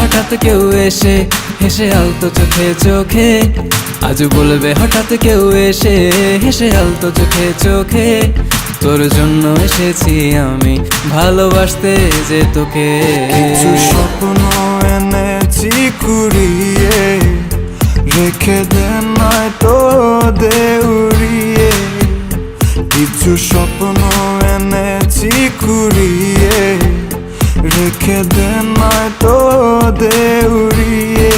হঠাৎ কেউ এসে হেসে আলতো চোখে চোখে, আজ বলবে হঠাৎ কেউ এসে হেসে আলতো চোখে চোখে, তোর জন্য এসেছি আমি ভালোবাসতে যে তোকে। কিছু স্বপ্ন এনেছি কুড়িয়ে, রেখে দে নয়তো দে উড়িয়ে। কিছু স্বপ্ন এনেছি কুড়িয়ে, রেখে দে নয়তো দে উড়িয়ে।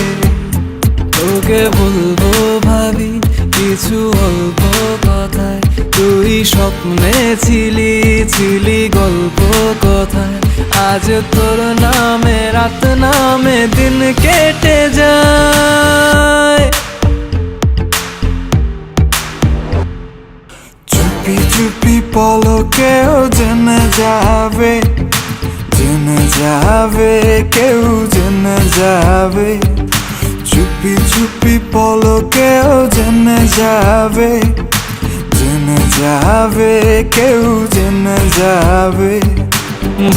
তোকে বলবো ভাবি কিছু অল্প কথায়, তুই স্বপ্নে ছিলি ছিলি গল্প কথায়, আজ তোর নামে রাত নামে দিন কেটে যায়। চুপি চুপি পলকেও জেনে যাবে, জেনে যাবে কেউ জেনে যাবে। চুপি চুপি পলকেও জেনে যাবে, জেনে যাবে কেউ জেনে যাবে।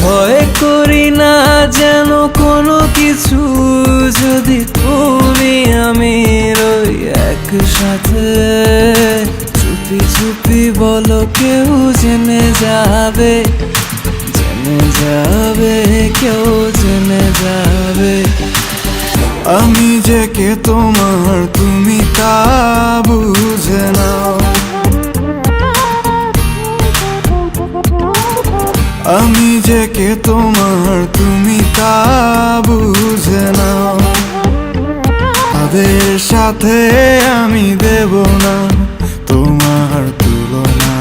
ভয় করি না যেন কোনো কিছু, যদি তুমি আমি রই একসাথে। চুপি চুপি বলো কেউ জেনে যাবে, জেনে যাবে কেউ জেনে যাবে। আমি যে কে তোমার তুমি তা বুঝে নাও, আমি যে কে তোমার তুমি তা বুঝে নাও। তাদের সাথে আমি দেব না তোমার তুলনা,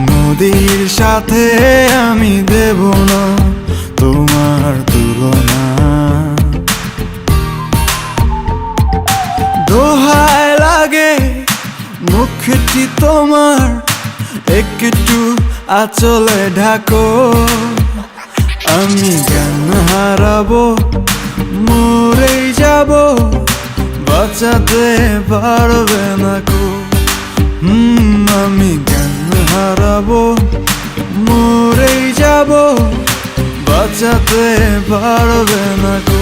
নদীর সাথে আমি দেব না তোমার তুলনা। দোহায় লাগে মুখটি তোমার, একটু আঁচলে ঢাকো। আমি জ্ঞান হারাবো, মরেই যাব, বাঁচাতে পারবে না কো। আমি জ্ঞান হারাবো, মরেই যাব, বাঁচাতে পারবে না কো।